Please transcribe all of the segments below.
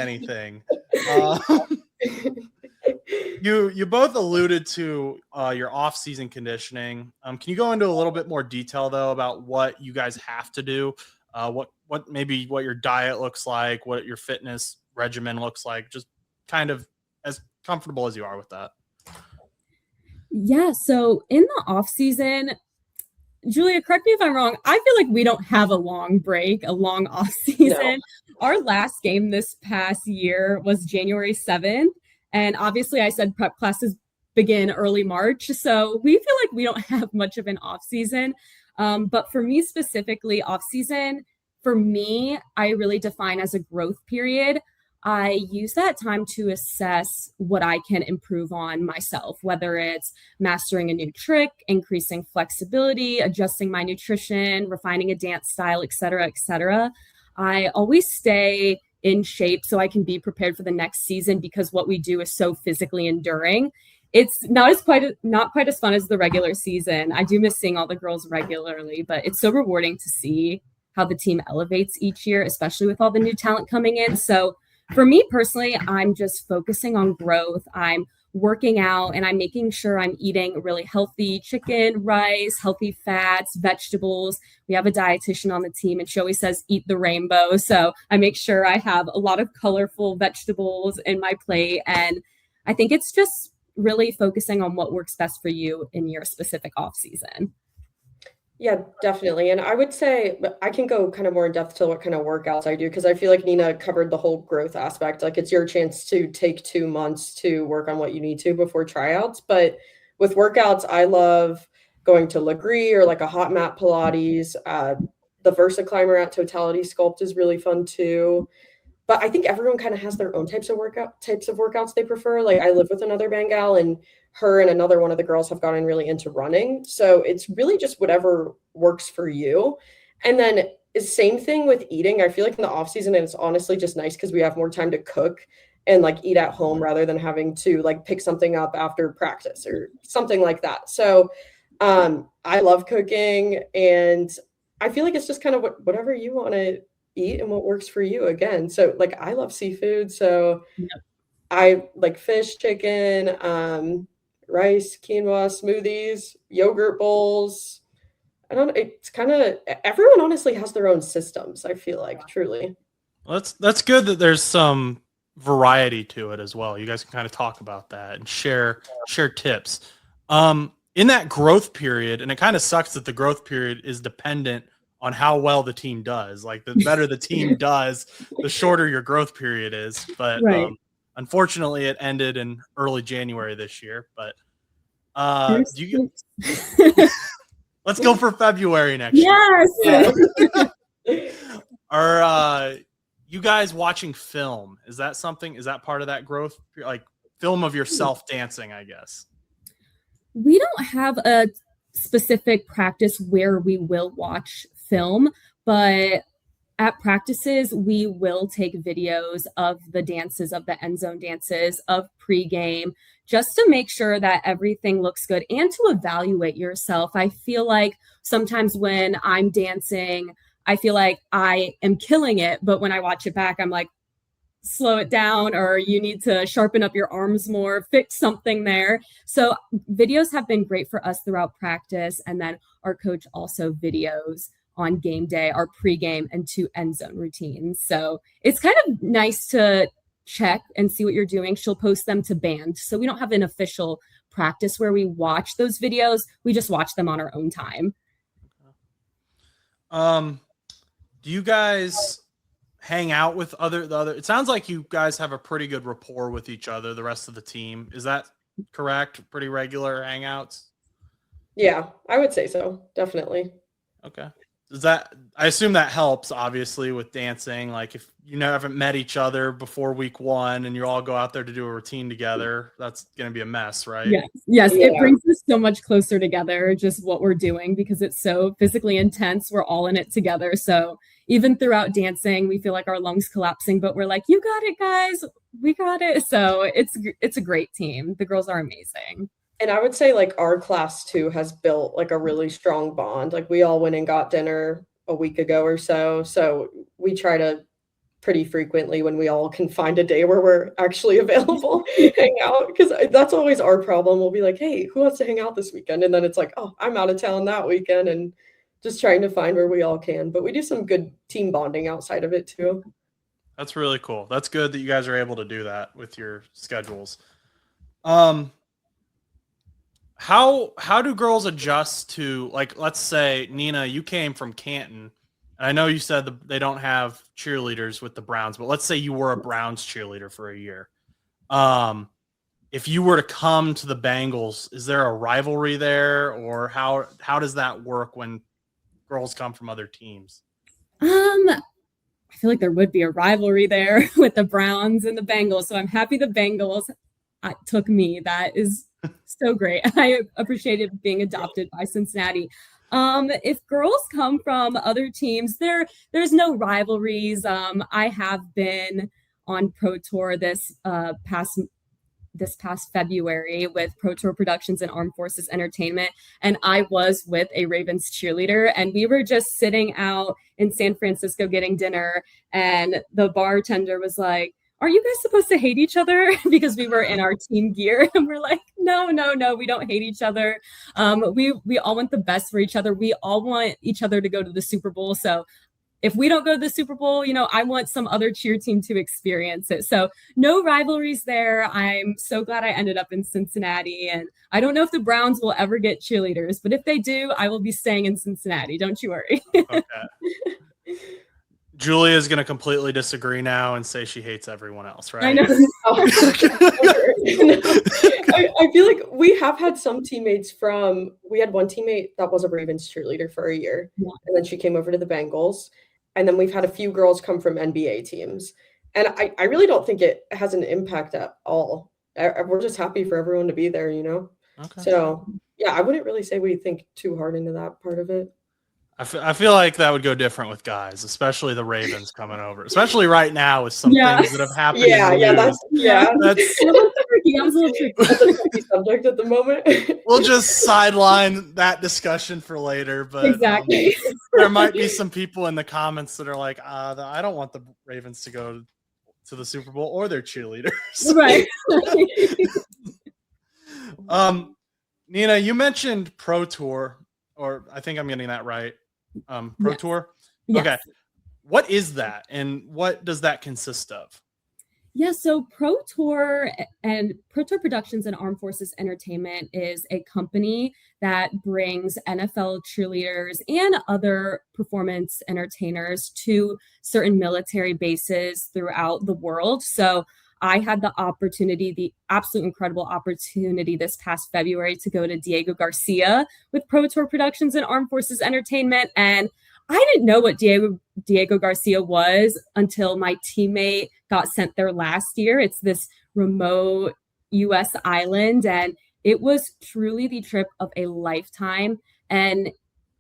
anything. You both alluded to your off-season conditioning. Can you go into a little bit more detail though about what you guys have to do? What your diet looks like, what your fitness regimen looks like, just kind of as comfortable as you are with that. Yeah, so in the off season, Julia, correct me if I'm wrong. I feel like we don't have a long break, a long off season. No. Our last game this past year was January 7th. And obviously I said prep classes begin early March. So we feel like we don't have much of an off season. But for me specifically, off season, for me, I really define as a growth period. I use that time to assess what I can improve on myself, whether it's mastering a new trick, increasing flexibility, adjusting my nutrition, refining a dance style, et cetera, et cetera. I always stay in shape so I can be prepared for the next season because what we do is so physically enduring. It's not quite as fun as the regular season. I do miss seeing all the girls regularly, but it's so rewarding to see how the team elevates each year, especially with all the new talent coming in. So for me personally, I'm just focusing on growth. I'm working out and I'm making sure I'm eating really healthy chicken, rice, healthy fats, vegetables. We have a dietitian on the team and she always says, eat the rainbow. So I make sure I have a lot of colorful vegetables in my plate. And I think it's just really focusing on what works best for you in your specific off season. Yeah, definitely. And I would say I can go kind of more in depth to what kind of workouts I do because I feel like Nina covered the whole growth aspect. Like it's your chance to take 2 months to work on what you need to before tryouts. But with workouts, I love going to Legree or like a hot mat Pilates. The Versa Climber at Totality Sculpt is really fun too. But I think everyone kind of has their own types of workouts they prefer. Like I live with another Bengal and her and another one of the girls have gotten really into running. So it's really just whatever works for you. And then same thing with eating. I feel like in the off season, it's honestly just nice because we have more time to cook and like eat at home rather than having to like pick something up after practice or something like that. So I love cooking and I feel like it's just kind of whatever you want to eat and what works for you again. So like I love seafood. So yep. I like fish, chicken, rice, quinoa, smoothies, yogurt bowls. It's kind of everyone honestly has their own systems, I feel like, truly. Well, that's good that there's some variety to it as well. You guys can kind of talk about that and share tips. In that growth period, and it kind of sucks that the growth period is dependent on how well the team does. Like the better the team does, the shorter your growth period is. But right. Unfortunately, it ended in early January this year. But let's go for February next year. Yes. Are you guys watching film? Is that part of that growth? Like film of yourself dancing, I guess. We don't have a specific practice where we will watch film, but at practices, we will take videos of the dances, of the end zone dances, of pregame, just to make sure that everything looks good and to evaluate yourself. I feel like sometimes when I'm dancing, I feel like I am killing it, but when I watch it back, I'm like, slow it down, or you need to sharpen up your arms more, fix something there. So videos have been great for us throughout practice. And then our coach also videos on game day, our pregame and 2 end zone routines. So it's kind of nice to check and see what you're doing. She'll post them to Band. So we don't have an official practice where we watch those videos. We just watch them on our own time. Do you guys hang out with the other? It sounds like you guys have a pretty good rapport with each other, the rest of the team. Is that correct? Pretty regular hangouts? Yeah, I would say so. Definitely. Okay. I assume that helps obviously with dancing. Like if you haven't met each other before week 1 and you all go out there to do a routine together, that's going to be a mess, right? Yes. Yeah. It brings us so much closer together, just what we're doing, because it's so physically intense. We're all in it together. So even throughout dancing, we feel like our lungs collapsing, but we're like, you got it, guys. We got it. So it's a great team. The girls are amazing. And I would say like our class too has built like a really strong bond. Like we all went and got dinner a week ago or so. So we try to pretty frequently when we all can find a day where we're actually available, hang out. Because that's always our problem. We'll be like, hey, who wants to hang out this weekend? And then it's like, oh, I'm out of town that weekend, and just trying to find where we all can. But we do some good team bonding outside of it too. That's really cool. That's good that you guys are able to do that with your schedules. How do girls adjust to, like, let's say, Nina, you came from Canton. And I know you said they don't have cheerleaders with the Browns, but let's say you were a Browns cheerleader for a year. If you were to come to the Bengals, is there a rivalry there, or how does that work when girls come from other teams? I feel like there would be a rivalry there with the Browns and the Bengals. So I'm happy the Bengals took me. That is so great. I appreciated being adopted by Cincinnati. If girls come from other teams, there's no rivalries. I have been on Pro Tour this past February with Pro Tour Productions and Armed Forces Entertainment, and I was with a Ravens cheerleader, and we were just sitting out in San Francisco getting dinner, and the bartender was like, "Are you guys supposed to hate each other?" Because we were in our team gear, and we're like, no, we don't hate each other. We all want the best for each other. We all want each other to go to the Super Bowl. So if we don't go to the Super Bowl, I want some other cheer team to experience it. So no rivalries there. I'm so glad I ended up in Cincinnati. And I don't know if the Browns will ever get cheerleaders, but if they do, I will be staying in Cincinnati. Don't you worry. Okay. Julia is going to completely disagree now and say she hates everyone else, right? I know. I feel like we have had some teammates we had one teammate that was a Ravens cheerleader for a year, and then she came over to the Bengals. And then we've had a few girls come from NBA teams. And I really don't think it has an impact at all. We're just happy for everyone to be there, Okay. So, yeah, I wouldn't really say we think too hard into that part of it. I feel like that would go different with guys, especially the Ravens coming over, especially right now with some things that have happened. That's a little tricky. That's a tricky subject at the moment. We'll just sideline that discussion for later, but exactly. There might be some people in the comments that are like, I don't want the Ravens to go to the Super Bowl or their cheerleaders. Right. Nina, you mentioned Pro Tour, or I think I'm getting that right. Pro Tour? Yes. Okay. What is that, and what does that consist of? Yeah, so Pro Tour Productions and Armed Forces Entertainment is a company that brings NFL cheerleaders and other performance entertainers to certain military bases throughout the world. So I had the absolute incredible opportunity this past February to go to Diego Garcia with Pro Tour Productions and Armed Forces Entertainment. And I didn't know what Diego Garcia was until my teammate got sent there last year. It's this remote U.S. island, and it was truly the trip of a lifetime. And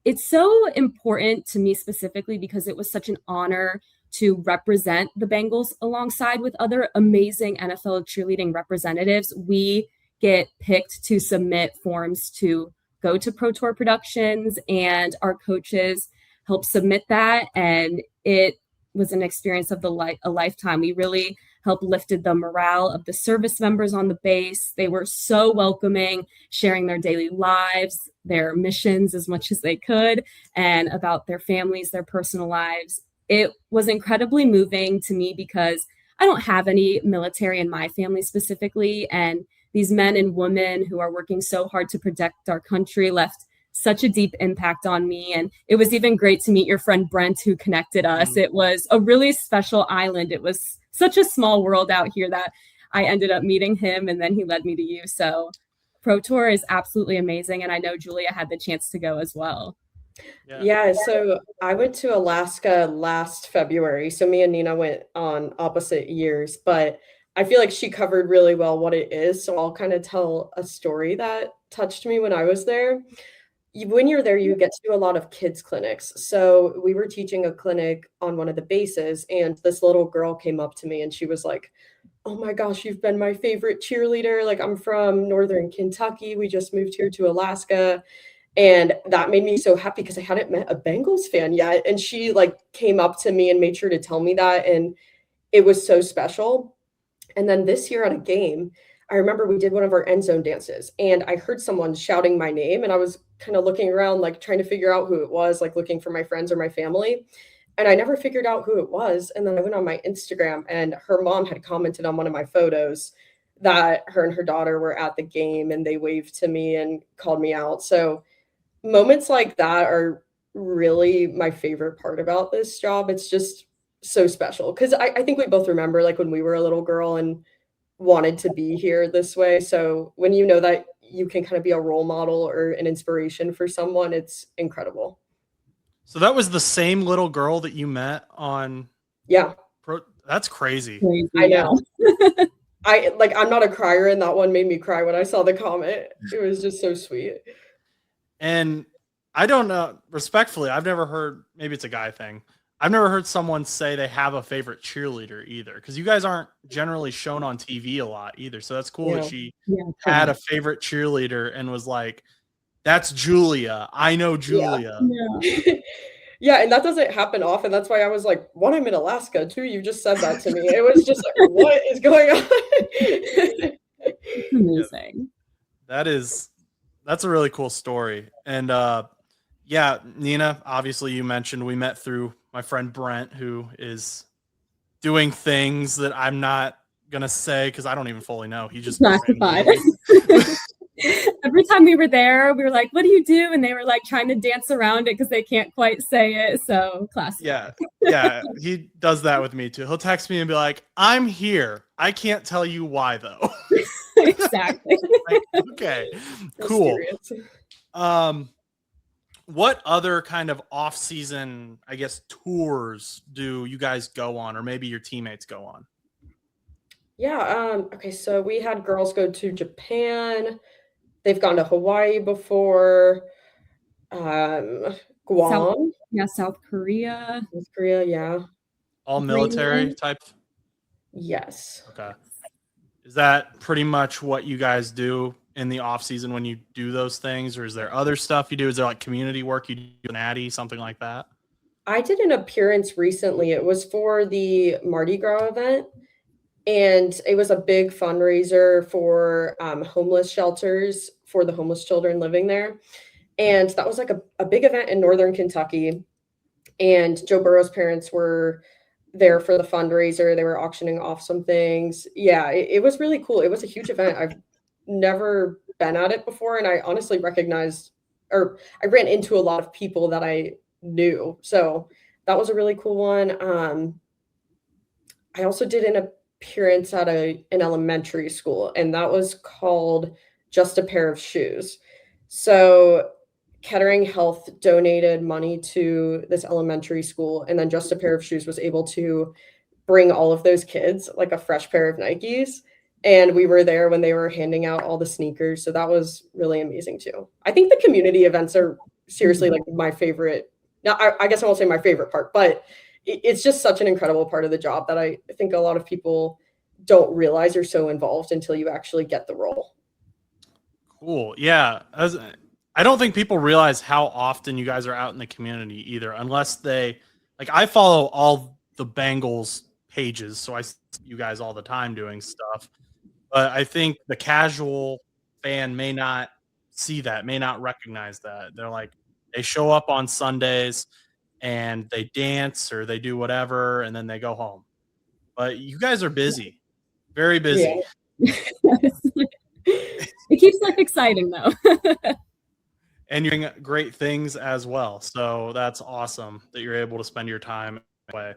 it's so important to me specifically because it was such an honor to represent the Bengals alongside with other amazing NFL cheerleading representatives. We get picked to submit forms to go to Pro Tour Productions, and our coaches help submit that. And it was an experience of a lifetime. We really helped lifted the morale of the service members on the base. They were so welcoming, sharing their daily lives, their missions as much as they could, and about their families, their personal lives. It was incredibly moving to me because I don't have any military in my family specifically. And these men and women who are working so hard to protect our country left such a deep impact on me. And it was even great to meet your friend Brent, who connected us. It was a really special island. It was such a small world out here that I ended up meeting him, and then he led me to you. So Pro Tour is absolutely amazing. And I know Julia had the chance to go as well. Yeah, so I went to Alaska last February. So me and Nina went on opposite years, but I feel like she covered really well what it is. So I'll kind of tell a story that touched me when I was there. When you're there, you get to do a lot of kids clinics. So we were teaching a clinic on one of the bases, and this little girl came up to me and she was like, "Oh my gosh, you've been my favorite cheerleader. Like, I'm from Northern Kentucky. We just moved here to Alaska." And that made me so happy because I hadn't met a Bengals fan yet. And she like came up to me and made sure to tell me that. And it was so special. And then this year at a game, I remember we did one of our end zone dances and I heard someone shouting my name and I was kind of looking around, like trying to figure out who it was, like looking for my friends or my family. And I never figured out who it was. And then I went on my Instagram and her mom had commented on one of my photos that her and her daughter were at the game and they waved to me and called me out. So moments like that are really my favorite part about this job. It's just so special because I think we both remember like when we were a little girl and wanted to be here this way. So when you know that you can kind of be a role model or an inspiration for someone, it's incredible. So that was the same little girl that you met on. Yeah. That's crazy. I know. I'm not a crier, and that one made me cry when I saw the comment. It was just so sweet. And I don't know, respectfully, I've never heard, maybe it's a guy thing. I've never heard someone say they have a favorite cheerleader either, because you guys aren't generally shown on TV a lot either. So that's cool that she had a favorite cheerleader and was like, that's Julia. I know Julia. Yeah, and that doesn't happen often. That's why I was like, what, I'm in Alaska too? You just said that to me. It was just like, what is going on? Amazing. That's a really cool story. And yeah, Nina, obviously you mentioned we met through my friend Brent, who is doing things that I'm not gonna say because I don't even fully know. He just classified. Every time we were there, we were like, what do you do? And they were like trying to dance around it because they can't quite say it. So classified. Yeah, he does that with me too. He'll text me and be like, I'm here. I can't tell you why though. Exactly. Like, okay, cool. What other kind of off-season, I guess, tours do you guys go on, or maybe your teammates go on? Yeah. Okay. So we had girls go to Japan. They've gone to Hawaii before. Guam. South Korea. South Korea. Yeah. All military type? Yes. Okay. Is that pretty much what you guys do in the off season when you do those things, or is there other stuff you do? Is there like community work you do, Cincinnati, something like that? I did an appearance recently. It was for the Mardi Gras event, and it was a big fundraiser for homeless shelters for the homeless children living there. And that was like a big event in Northern Kentucky. And Joe Burrow's parents were there for the fundraiser. They were auctioning off some things. Yeah, it was really cool. It was a huge event. I've never been at it before. And I honestly I ran into a lot of people that I knew. So that was a really cool one. I also did an appearance at an elementary school, and that was called Just a Pair of Shoes. So Kettering Health donated money to this elementary school, and then Just a Pair of Shoes was able to bring all of those kids like a fresh pair of Nikes. And we were there when they were handing out all the sneakers. So that was really amazing too. I think the community events are seriously like my favorite. Now, I guess I won't say my favorite part, but it's just such an incredible part of the job that I think a lot of people don't realize are so involved until you actually get the role. Cool. Yeah. I don't think people realize how often you guys are out in the community either, unless I follow all the Bengals pages, so I see you guys all the time doing stuff. But I think the casual fan may not see that, may not recognize that. They're like, they show up on Sundays and they dance or they do whatever, and then they go home. But you guys are busy, very busy. Yeah. It keeps life exciting, though. And you're doing great things as well. So that's awesome that you're able to spend your time that way.